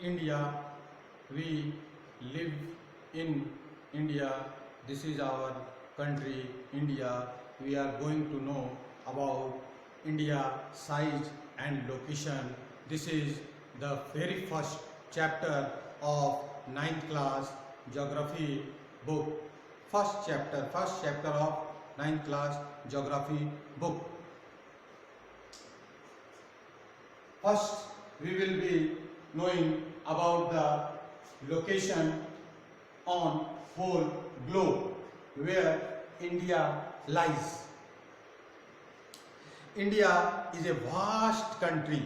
India. We live in India. This is our country, India. We are going to know about India size and location. This is the very first chapter of ninth class geography book. First chapter of ninth class geography book. First, we will be knowing about the location on whole globe where India lies. India is a vast country.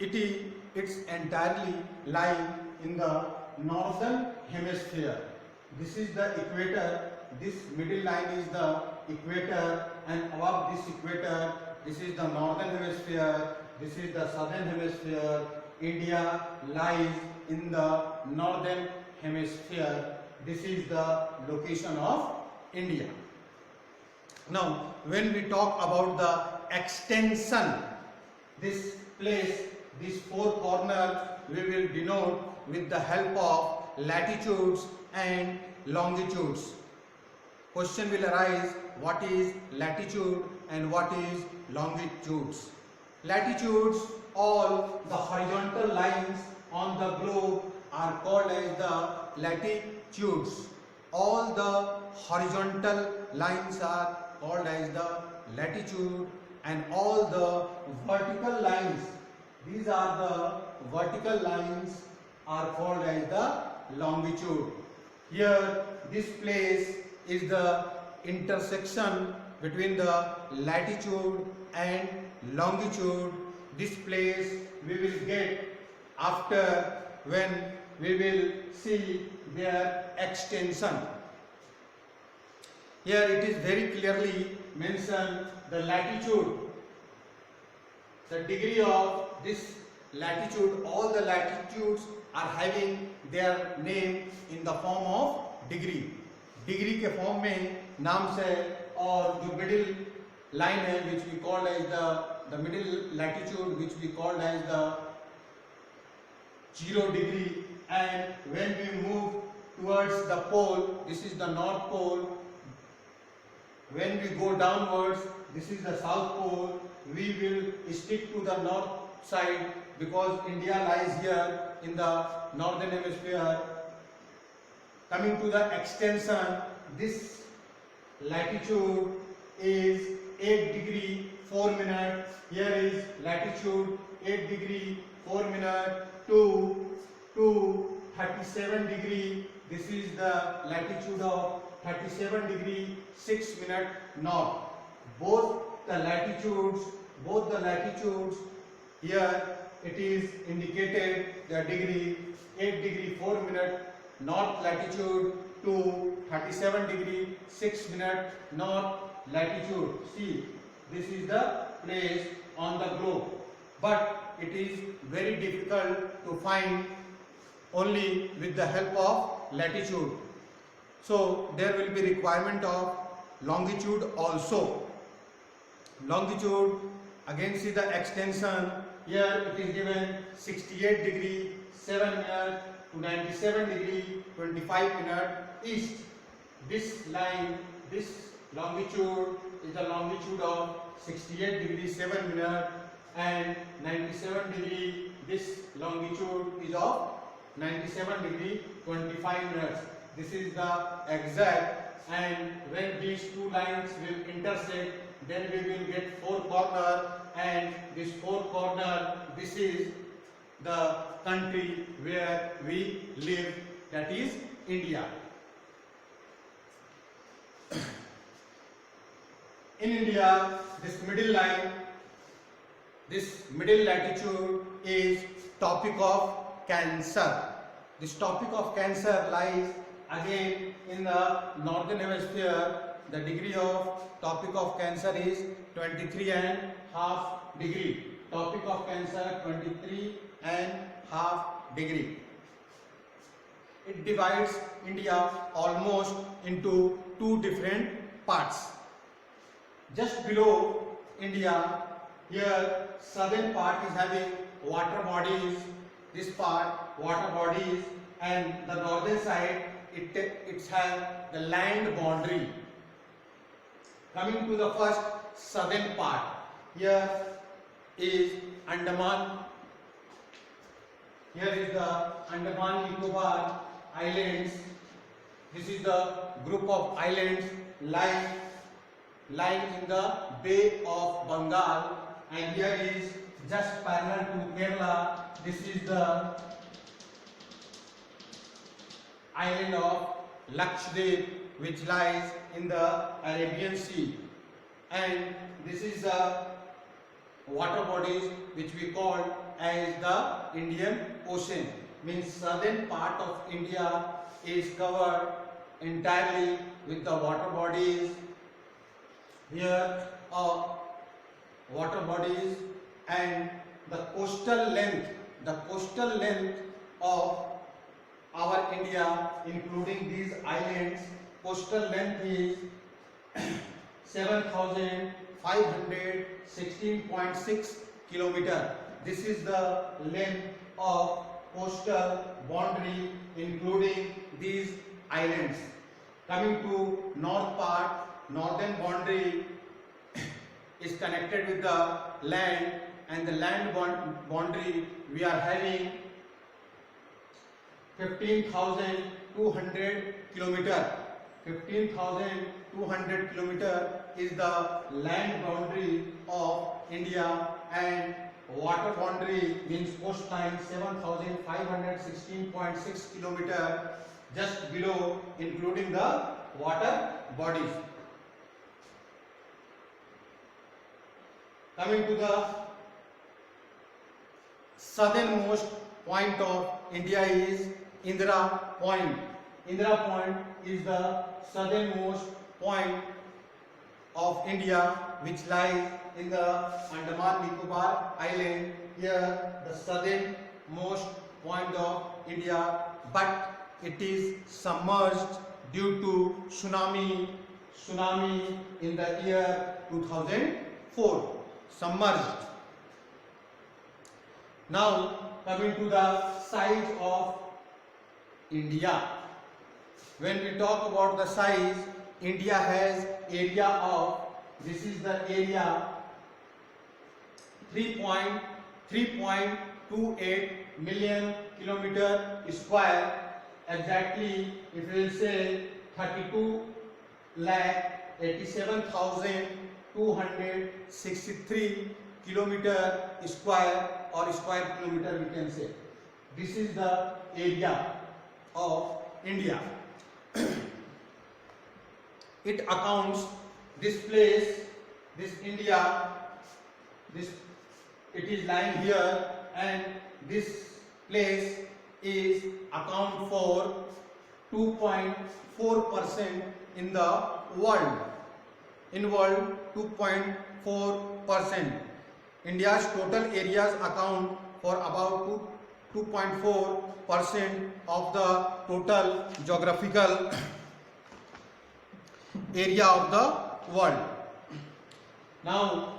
It's entirely lying in the northern hemisphere. This is the equator. This middle line is the equator, and above this equator, this is the northern hemisphere. This is the southern hemisphere. India lies in the northern hemisphere. This is the location of India. Now, when we talk about the extension, this place, this four corners, we will denote with the help of latitudes and longitudes. Question will arise, what is latitude and what is longitudes? Latitudes, all the horizontal lines on the globe are called as the latitudes. All the horizontal lines are called as the latitude, and all the vertical lines, these are the vertical lines, are called as the longitude. Here, this place is the intersection between the latitude and longitude. This place we will get after when we will see their extension. Here it is very clearly mentioned the latitude, the degree of this latitude. All the latitudes are having their name in the form of degree. Degree के form में नाम से, और जो middle line है which we called as the middle latitude, which we called as the 0 degree, and when we move towards the pole, this is the north pole. When we go downwards, this is the south pole. We will stick to the north side because India lies here in the northern hemisphere. Coming to the extension, this latitude is 8 degree 4 minute. Here is latitude 8 degree 4 minute to 37 degree. This is the latitude of 37 degree 6 minute north. Both the latitudes here it is indicated the degree 8 degree 4 minute north latitude to 37 degree 6 minute north latitude. See, this is the place on the globe, but it is very difficult to find only with the help of latitude. So there will be requirement of longitude also. Longitude, again see the extension. Here it is given 68 degree 7 minute to 97 degree 25 minute east. This line, this longitude is the longitude of 68 degree 7 minute, and 97 degree, this longitude is of 97 degree 25 minutes. This is the exact, and when these two lines will intersect, then we will get four corner, and this four corner, this is the country where we live, that is India. In India, this middle line, this middle latitude is Tropic of Cancer. This Tropic of Cancer lies again in the northern hemisphere. The degree of Tropic of Cancer is 23.5 degree. Tropic of Cancer 23.5 degree. It divides India almost into two different parts. Just below India, here southern part is having water bodies, this part water bodies, and the northern side it has the land boundary. Coming to the first southern part, here is Andaman. Here is the Andaman Nicobar Islands. This is the group of islands lying in the Bay of Bengal, and here is just parallel to Kerala. This is the island of Lakshadweep, which lies in the Arabian Sea, and this is the water bodies which we call as the Indian Ocean. Means southern part of India is covered entirely with the water bodies. Here are water bodies, and the coastal length of our India, including these islands, coastal length is 7,516.6 kilometer. This is the length of coastal boundary including these islands. Coming to north part, northern boundary is connected with the land, and the land boundary we are having 15,200 kilometer. 15,200 kilometer is the land boundary of India, and water boundary means coastline 7,516.6 kilometer just below, including the water bodies. Coming to the southernmost point of India is Indira Point. Indira Point is the southernmost point of India, which lies in the Andaman Nicobar Island. Here the southernmost point of India, but it is submerged due to tsunami in the year 2004. Submerged. Now coming to the size of India. When we talk about the size, India has area of, this is the area, 3.28 million kilometer square. Exactly, if we will say 32,87,263 kilometer square, or square kilometer we can say. This is the area of India. It accounts this place, this India, it is lying here, and this place is account for 2.4% in the world. In world, 2.4%. India's total areas account for about 2.4% of the total geographical area of the world. Now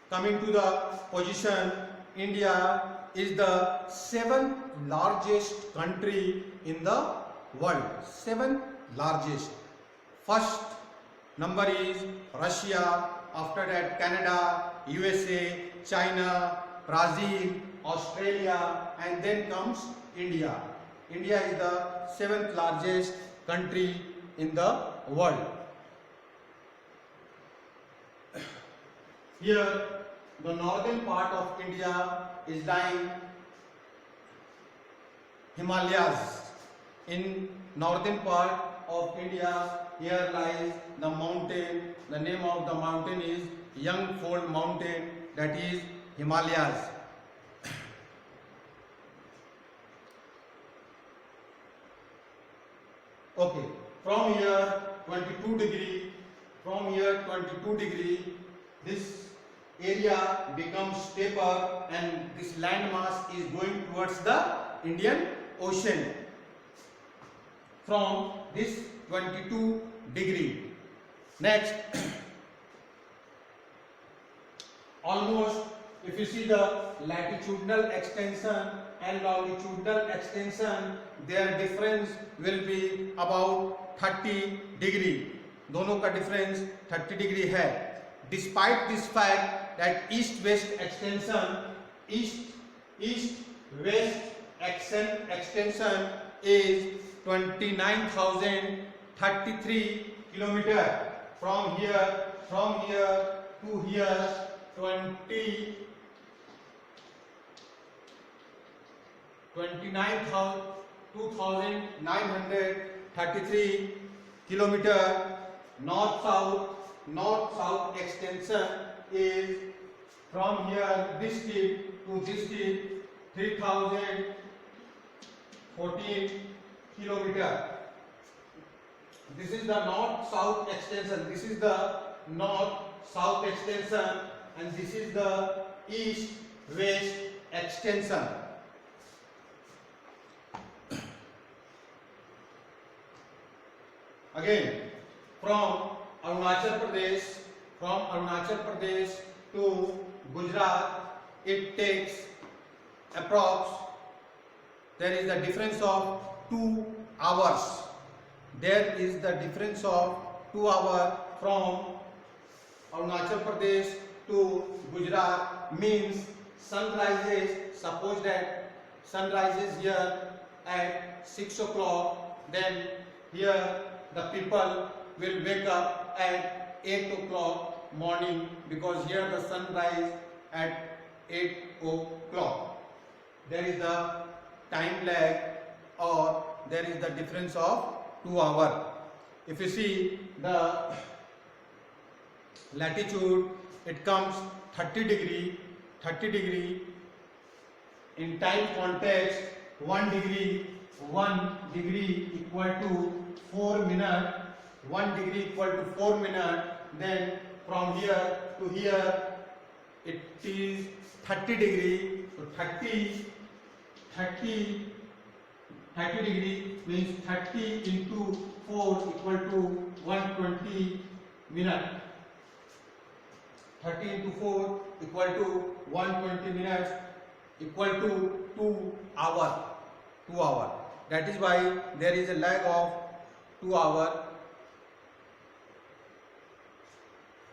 coming to the position, India is the 7th largest country in the world. 7th largest. First number is Russia, after that Canada, USA, China, Brazil, Australia, and then comes India. India is the 7th largest country in the world. Here the northern part of India is lying Himalayas. In northern part of India, here lies the mountain. The name of the mountain is Yangfold Mountain, that is Himalayas. Okay, from here 22 degree, this area becomes taper, and this land mass is going towards the Indian Ocean from this 22 degree. Next, almost, if you see the latitudinal extension and longitudinal extension, their difference will be about 30 degree. दोनों का difference 30 degree है. Despite this fact that east-west extension is 29,033 kilometer. From here to here 29,933 kilometer. North-south extension is from here this tip to this tip 3,014 kilometer. This is the north-south extension. This is the north-south extension, and this is the east-west extension. Again, from Arunachal Pradesh to Gujarat, it takes approx. There is a difference of 2 hours. There is the difference of 2 hours from Arunachal Pradesh to Gujarat. Means sunrises. Suppose that sunrises here at 6 o'clock. Then here the people will wake up at 8 o'clock morning, because here the sunrise at 8 o'clock. There is the time lag, or there is the difference of 2 hours. If you see the latitude, it comes 30 degree. In time context, 1 degree equal to 4 minutes. 1 degree equal to 4 minutes. Then from here to here it is 30 degree. So 30 degree means 30 into 4 equal to 120 minutes. 30 into 4 equal to 120 minutes equal to 2 hours. 2 hours. That is why there is a lag of 2 hours.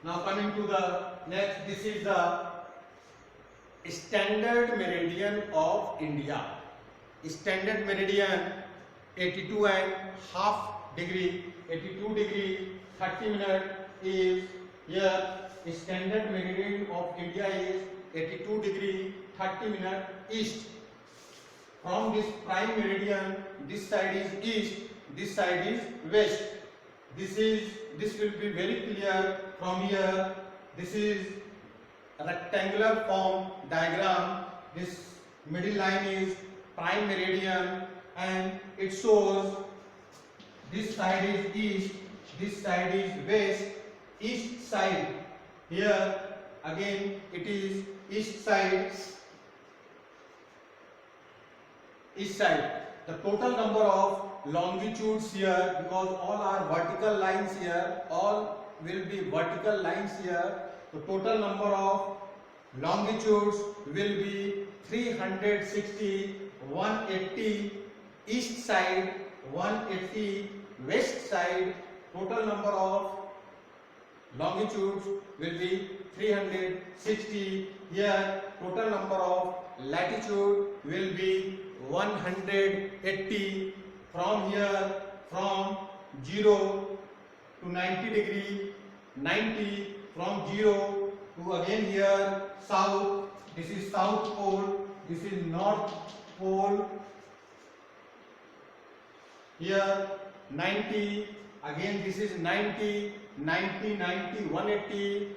Now coming to the next, this is the standard meridian of India. Standard meridian 82.5 degree, 82 degree 30 minutes is here. Standard meridian of India is 82 degree 30 minutes east. From this prime meridian, this side is east, this side is west. This will be very clear from here. This is a rectangular form diagram. This middle line is prime meridian, and it shows this side is east, this side is west. East side, here again it is east side. The total number of longitudes here, because all are vertical lines here, all will be vertical lines here. The total number of longitudes will be 360, 180 east side, 180 west side. Total number of longitudes will be 360. Here total number of latitude will be 180. From here, from 0 to 90 degree, 90. From 0 to again here south. This is south pole, this is north pole. Here 90, again this is 90, 90, 90, 180,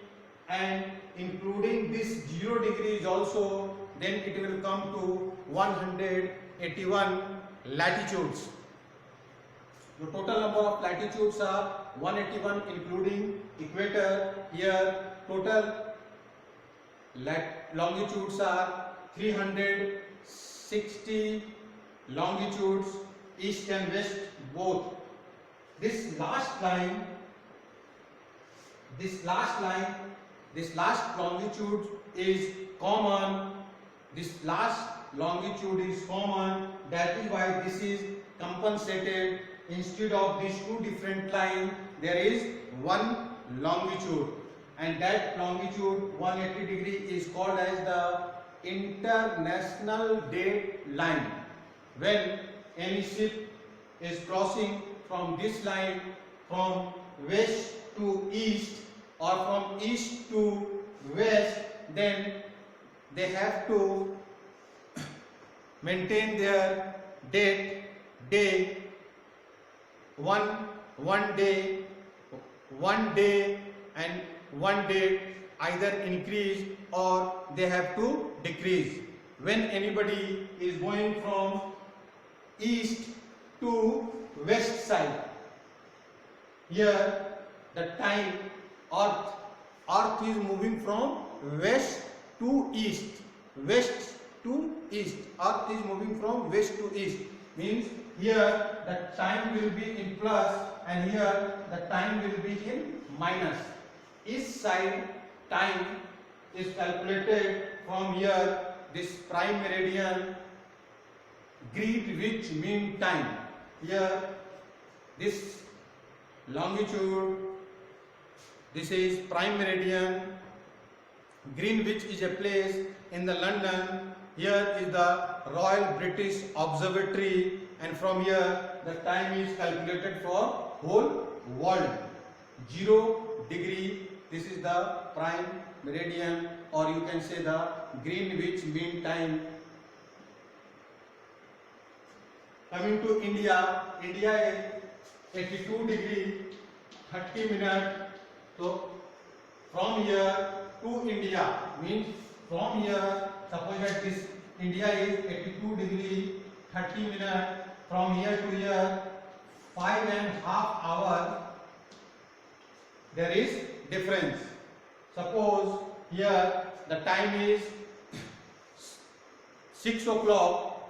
and including this 0 degrees also, then it will come to 181 latitudes. The total number of latitudes are 181 including equator. Here total longitudes are 360 longitudes, east and west both. This last longitude is common. This last longitude is common. That is why this is compensated. Instead of these two different lines, there is one longitude, and that longitude 180 degree is called as the international date line. When any ship is crossing from this line from west to east or from east to west, then they have to maintain their day one day and one date, either increase or they have to decrease. When anybody is going from east to west side, here the time earth is moving from west to east, earth is moving from west to east, means here the time will be in plus and here the time will be in minus. East side time is calculated from here, this prime meridian, Greenwich mean time. Here this longitude, this is prime meridian. Greenwich is a place in the London. Here is the Royal British Observatory, and from here the time is calculated for whole world. 0 degree, this is the prime meridian, or you can say the Greenwich mean time. Coming to India, India is 82 degree 30 minutes. So from here to India, means from here, suppose that this India is 82 degree 30 minutes, from here to here 5.5 hours there is difference. Suppose here the time is 6 o'clock,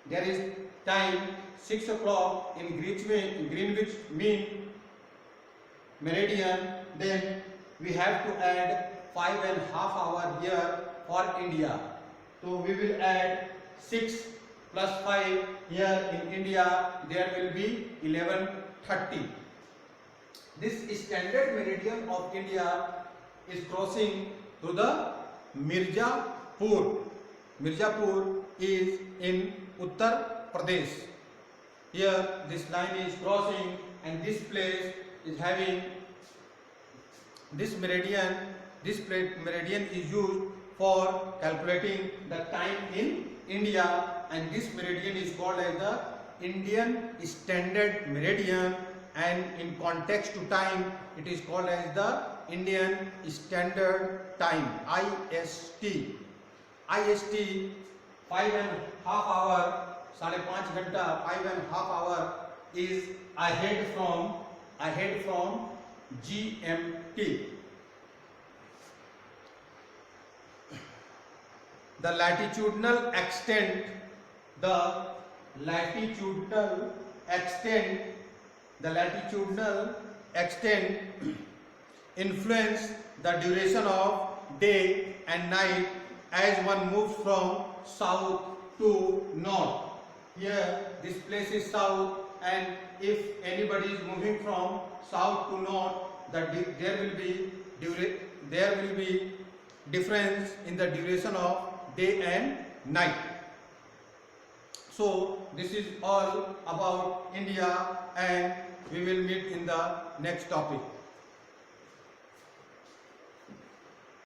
there is time 6 o'clock in Greenwich mean meridian, then we have to add 5.5 hours here for India. So we will add 6 plus 5 here in India, there will be 11:30. This standard meridian of India is crossing through the Mirzapur. Mirzapur is in Uttar Pradesh. Here this line is crossing and this place is having this meridian. This meridian is used for calculating the time in India, and this meridian is called as the Indian Standard Meridian, and in context to time it is called as the Indian Standard Time, IST. IST 5.5 hour, 5.5 घंटा, 5.5 hour is ahead from GMT. The latitudinal extent influence the duration of day and night as one moves from south to north. Here this place is south, and if anybody is moving from south to north, there will be difference in the duration of day and night. So this is all about India, and we will meet in the next topic.